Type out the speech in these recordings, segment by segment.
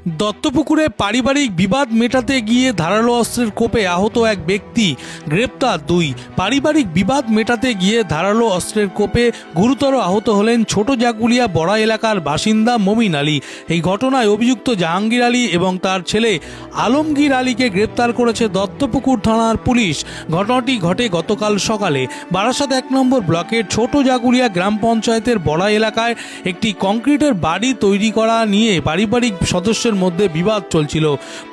দত্তপুকুরে পারিবারিক বিবাদ মেটাতে গিয়ে ধারালো অস্ত্রের কোপে আহত এক ব্যক্তি, গ্রেপ্তার 2। পারিবারিক বিবাদ মেটাতে গিয়ে ধারালো অস্ত্রের কোপে গুরুতর আহত হলেন ছোট জাগুলিয়া বড়া এলাকার বাসিন্দা মমিন আলী। এই ঘটনায় অভিযুক্ত জাহাঙ্গীর আলী এবং তার ছেলে আলমগীর আলীকে গ্রেপ্তার করেছে দত্তপুকুর থানার পুলিশ। ঘটনাটি ঘটে গতকাল সকালে বারাসাত 1 নম্বর ব্লকের ছোট জাগুলিয়া গ্রাম পঞ্চায়েতের বড়া এলাকায় একটি কংক্রিটের বাড়ি তৈরি করা নিয়ে পারিবারিক সদস্যের মধ্যে বিবাদ চলছিল।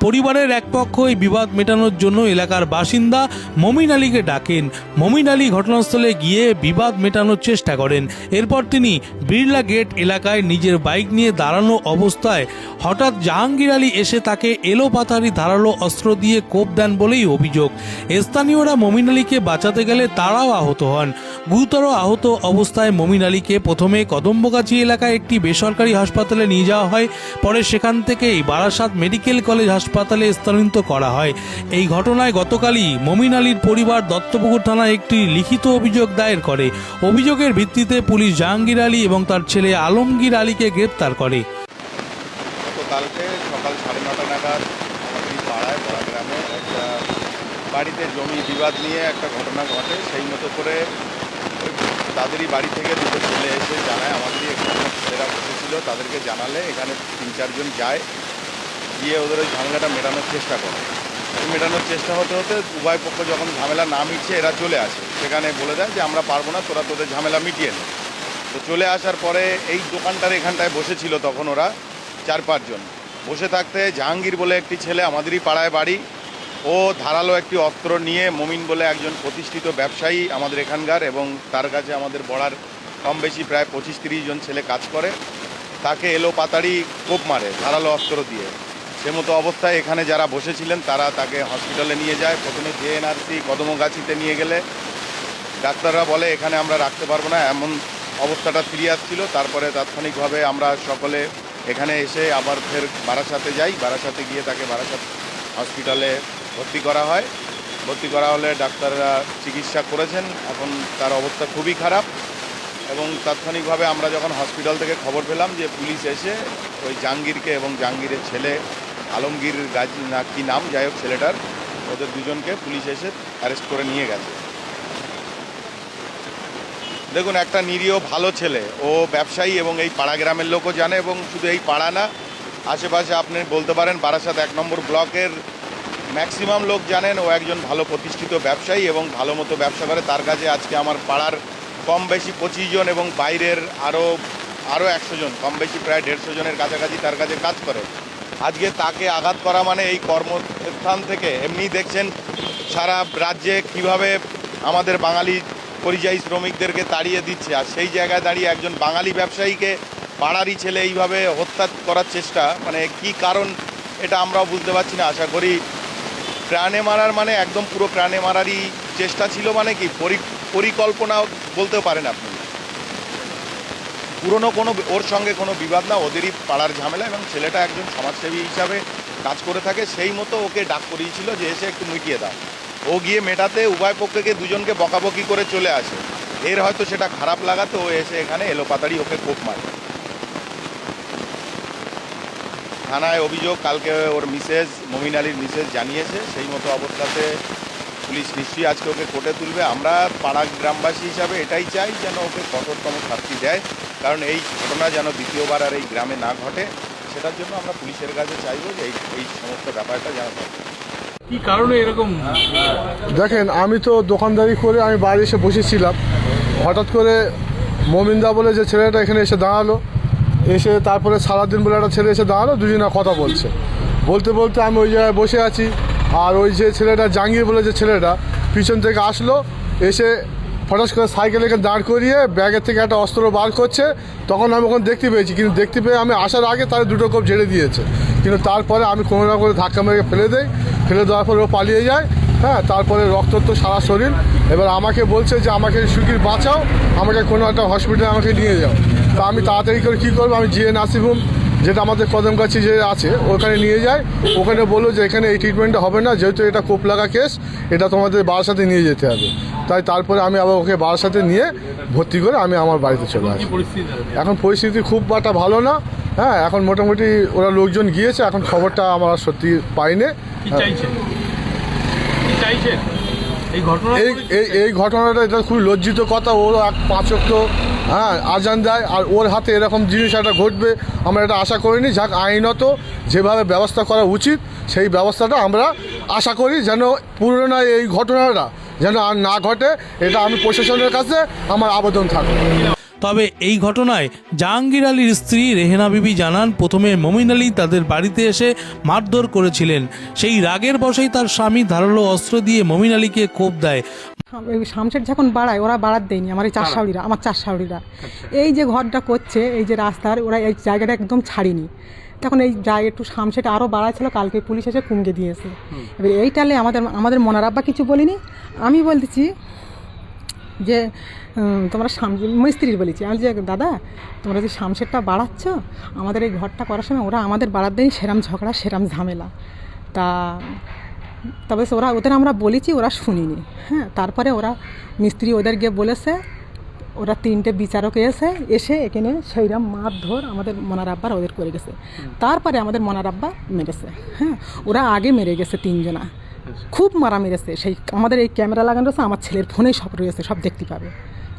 পরিবারের এক পক্ষ এই বিবাদ মেটানোর জন্য এলাকার বাসিন্দা মমিন আলীকে ডাকেন। মমিন আলী ঘটনাস্থলে গিয়ে বিবাদ মেটানোর চেষ্টা করেন। এরপর তিনি বিড়লা গেট এলাকায় নিজের বাইক নিয়ে দাঁড়ানো অবস্থায় হঠাৎ জাহাঙ্গীর আলী এসে তাকে এলোপাতাড়ি ধারালো অস্ত্র দিয়ে কোপ দেন বলেই অভিযোগ। স্থানীয়রা মমিন আলীকে বাঁচাতে গেলে তারাও আহত হন। গুরুতর আহত অবস্থায় মমিন আলীকে প্রথমে কদম্বগাছি এলাকায় একটি বেসরকারি হাসপাতালে নিয়ে যাওয়া হয়, পরে সেখান থেকেই বারাসাত মেডিকেল কলেজ হাসপাতালে স্থানান্তরিত করা হয়। এই ঘটনায় গতকালই মমিন আলীর পরিবার দত্তপুকুর থানায় একটি লিখিত অভিযোগ দায়ের করে। অভিযোগের ভিত্তিতে পুলিশ জাহাঙ্গীর আলী এবং তার ছেলে আলমগীর আলীকে গ্রেপ্তার করে। গতকালকে সকাল 9:30 নাগাদ আমাদের পাড়ায় বড়া গ্রামে একটা বাড়িতে জমি বিবাদ নিয়ে একটা ঘটনা ঘটে। সেই মতো করে তাদেরই বাড়ি থেকে দুটো ছেলে এসে জানায়, আমাদেরই এখানে ছেলেরা বসেছিল, তাদেরকে জানালে এখানে 3-4 জন যায়, গিয়ে ওদের ওই ঝামেলাটা মেটানোর চেষ্টা করে। মেটানোর চেষ্টা হতে হতে উভয় পক্ষ যখন ঝামেলা না মিটছে এরা চলে আসে। সেখানে বলে দেয় যে আমরা পারবো না, তোরা তোদের ঝামেলা মিটিয়ে নে। তো চলে আসার পরে এই দোকানটার এখানটায় বসেছিল তখন ওরা 4-5 জন বসে থাকতে জাহাঙ্গীর বলে একটি ছেলে, আমাদেরই পাড়ায় বাড়ি, ও ধারালো একটি অস্ত্র নিয়ে মমিন বলে একজন প্রতিষ্ঠিত ব্যবসায়ী আমাদের এখানকার, এবং তার কাছে আমাদের বড়ার কম বেশি প্রায় 25-30 জন ছেলে কাজ করে, তাকে এলোপাতাড়ি কোপ মারে ধারালো অস্ত্র দিয়ে। সে মতো অবস্থায় এখানে যারা বসেছিলেন তারা তাকে হসপিটালে নিয়ে যায়। প্রথমে জেএনআরসি কদমগাছিতে নিয়ে গেলে ডাক্তাররা বলে এখানে আমরা রাখতে পারবো না, এমন অবস্থাটা সিরিয়াস ছিল। তারপরে তাৎক্ষণিকভাবে আমরা সকলে এখানে এসে আবার ফের বারাসাতে যাই। বারাসাতে গিয়ে তাকে বারাসাত হসপিটালে ভর্তি করা হয়। ভর্তি করা হলে ডাক্তাররা চিকিৎসা করেছেন, এখন তার অবস্থা খুবই খারাপ। এবং তাৎক্ষণিকভাবে আমরা যখন হসপিটাল থেকে খবর পেলাম যে পুলিশ এসে ওই জাহাঙ্গীরকে এবং জাহাঙ্গীরের ছেলে আলমগীর গাজী না কি নাম, যাই হোক ছেলেটার, ওদের দুজনকে পুলিশ এসে অ্যারেস্ট করে নিয়ে গেছে। দেখুন, একটা নিরীহ ভালো ছেলে, ও ব্যবসায়ী এবং এই পাড়া গ্রামের লোকও জানে, এবং শুধু এই পাড়া না, আশেপাশে আপনি বলতে পারেন বারাসাত 1 নম্বর ব্লকের ম্যাক্সিমাম লোক জানেন ও একজন ভালো প্রতিষ্ঠিত ব্যবসায়ী এবং ভালো মতো ব্যবসা করে। তার কাছে আজকে আমার পাড়ার কম বেশি 25 জন এবং বাইরের আরও 100 জন, কম বেশি প্রায় 150 জনের কাছাকাছি তার কাছে কাজ করে। আজকে তাকে আঘাত করা মানে এই কর্মস্থান থেকে, এমনি দেখছেন সারা রাজ্যে কিভাবে আমাদের বাঙালি পরিযায়ী শ্রমিকদেরকে তাড়িয়ে দিচ্ছে, আর সেই জায়গায় দাঁড়িয়ে একজন বাঙালি ব্যবসায়ীকে পাড়ারই ছেলে এইভাবে হত্যা করার চেষ্টা, মানে কি কারণ এটা আমরাও বুঝতে পারছি না। আশা করি প্রাণে মারার মানে একদম পুরো প্রাণে মারারই চেষ্টা ছিল, মানে কি পরিকল্পনা বলতেও পারেন আপনি। পুরনো কোনো ওর সঙ্গে কোনো বিবাদ না, ওদেরই পাড়ার ঝামেলা, এবং ছেলেটা একজন সমাজসেবী হিসাবে কাজ করে থাকে, সেই মতো ওকে ডাক করিয়েছিল যে এসে একটু মিটিয়ে দাও। ও গিয়ে মেটাতে উভয় পক্ষকে দুজনকে বকাবকি করে চলে আসে। এর হয়তো সেটা খারাপ লাগাতে ও এসে এখানে এলোপাতাড়ি ওকে কোপ মারে। থানায় অভিযোগ কালকে ওর মিসেস মমিন আলীর মিসেস জানিয়েছে। সেই মতো অবস্থাতে পুলিশ নিশ্চয়ই আজকে ওকে কোর্টে তুলবে। আমরা পাড়া গ্রামবাসী হিসাবে এটাই চাই যেন ওকে কঠোরতম শাস্তি দেয়, কারণ এই ঘটনা যেন দ্বিতীয়বার আর এই গ্রামে না ঘটে। সেটার জন্য আমরা পুলিশের কাছে চাইবো যে এই সমস্ত ব্যাপারটা যেন ঘটে। কি কারণে এরকম? দেখেন, আমি তো দোকানদারি করে আমি বাইরে এসে বসেছিলাম, হঠাৎ করে মমিন্দা বলে যে ছেলেটা এখানে এসে দাঁড়ালো, এসে তারপরে সারাদিন বলে একটা ছেলে এসে দাঁড়ালো, দুজনা কথা বলতে বলতে আমি ওই জায়গায় বসে আছি। আর ওই যে ছেলেটা জাহাঙ্গীর বলে যে ছেলেটা পিছন থেকে আসলো, এসে ফটাস করে সাইকেল এখানে দাঁড় করিয়ে ব্যাগের থেকে একটা অস্ত্র বার করছে। তখন আমি ওখানে দেখতে পেয়েছি, কিন্তু দেখতে পেয়ে আমি আসার আগে তার দুটো কোপ ঝেড়ে দিয়েছে, কিন্তু তারপরে আমি কোনো না করে ধাক্কা মেরে ফেলে দেওয়ার পরে ও পালিয়ে যায়। হ্যাঁ, তারপরে রক্ত তো সারা শরীর। এবার আমাকে বলছে যে আমাকে সুখীর বাঁচাও, আমাকে কোনো একটা হসপিটালে আমাকে নিয়ে যাও। তা আমি তাড়াতাড়ি করে কী করবো, আমি জিএ নার্সিং হোম যেটা আমাদের কদমগাছি যে আছে ওখানে নিয়ে যায়। ওখানে বললো যে এখানে এই ট্রিটমেন্টটা হবে না, যেহেতু এটা কোপ লাগা কেস, এটা তোমাদের বারাসাতে নিয়ে যেতে হবে। তাই তারপরে আমি আবার ওকে বারাসাতে নিয়ে ভর্তি করে আমি আমার বাড়িতে চলে আসি। এখন পরিস্থিতি খুব একটা ভালো না, হ্যাঁ, এখন মোটামুটি ওরা লোকজন গিয়েছে, এখন খবরটা আমরা সত্যি পাইনি। কি চাইছেন, কি চাইছেন এই ঘটনা? এই ঘটনাটা এটা খুব লজ্জিত কথা। ওর 5 ওয়াক্ত আজান দেয়, আর ওর হাতে এরকম জিনিস একটা ঘটবে আমরা এটা আশা করিনি। যাক, আইনত যেভাবে ব্যবস্থা করা উচিত সেই ব্যবস্থাটা আমরা আশা করি যেন পুনরায় এই ঘটনাটা যেন আর না ঘটে, এটা আমি প্রশাসনের কাছে আমার আবেদন থাকবে। তবে এই ঘটনায় জাহাঙ্গীর আলীর স্ত্রী রেহেনা বিবি জানান, প্রথমে মমিন আলী তাদের বাড়িতে এসে মারধর করেছিলেন। সেই রাগের বশেই তার স্বামী ধারালো অস্ত্র দিয়ে মমিন আলীকে কোপ দেয়। শামশের যখন বাড়ায়, ওরা বাড়াত দেয়নি, আমার এই চারশাউড়িরা, আমার চারশাউড়িরা এই যে ঘরটা করছে, এই যে রাস্তার, ওরা এই জায়গাটা একদম ছাড়িনি। তখন এই জায়গা একটু শামশেটা আরও বাড়াচ্ছিল, কালকে পুলিশ এসে কুঙ্গে দিয়েছে। এবার এইটালে আমাদের মনার আব্বা কিছু বলিনি। আমি বলতেছি যে তোমরা মিস্ত্রির বলেছি, আমি যে দাদা তোমরা যে শামশেরটা বাড়াচ্ছ, আমাদের এই ঘরটা করার সময় ওরা আমাদের বাড়ার দেয়নি, সেরাম ঝগড়া সেরাম ঝামেলা। তবে ওদের আমরা বলেছি, ওরা শুনিনি। হ্যাঁ, তারপরে ওরা মিস্ত্রি ওদের গিয়ে বলেছে, ওরা 3টে বিচারক এসে এখানে সেইরাম মারধর আমাদের মনার আব্বার ওদের করে গেছে। তারপরে আমাদের মনার আব্বা মেরেছে। হ্যাঁ, ওরা আগে মেরে গেছে 3 জনা, খুব মারা মেরেছে। সেই আমাদের এই ক্যামেরা লাগানো রয়েছে, আমার ছেলের ফোনেই সব রয়েছে, সব দেখতে পাবে,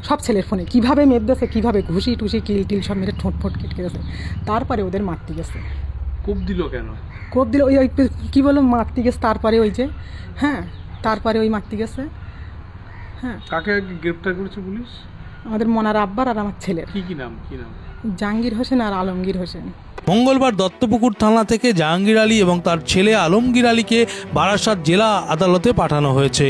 সব ছেলের ফোনে কীভাবে মেরেছে, কীভাবে ঘুষি টুসি কিল টিল সব মেরে ঠোঁট ফোট কেটে গেছে। তারপরে ওদের মারতে গেছে। কোপ দিল কেন? কোপ দিল ওই কী বলো মারতে গেছে। তারপরে ওই যে তারপরে ওই মারতে গেছে। কাকে গ্রেফতার করেছে পুলিশ? আমাদের মনার আব্বার আর আমার ছেলের। কি নাম? জাহাঙ্গীর হোসেন আর আলমগীর হোসেন। মঙ্গলবার দত্তপুকুর থানা থেকে জাহাঙ্গীর আলী এবং তার ছেলে আলমগীর আলীকে বারাসাত জেলা আদালতে পাঠানো হয়েছে।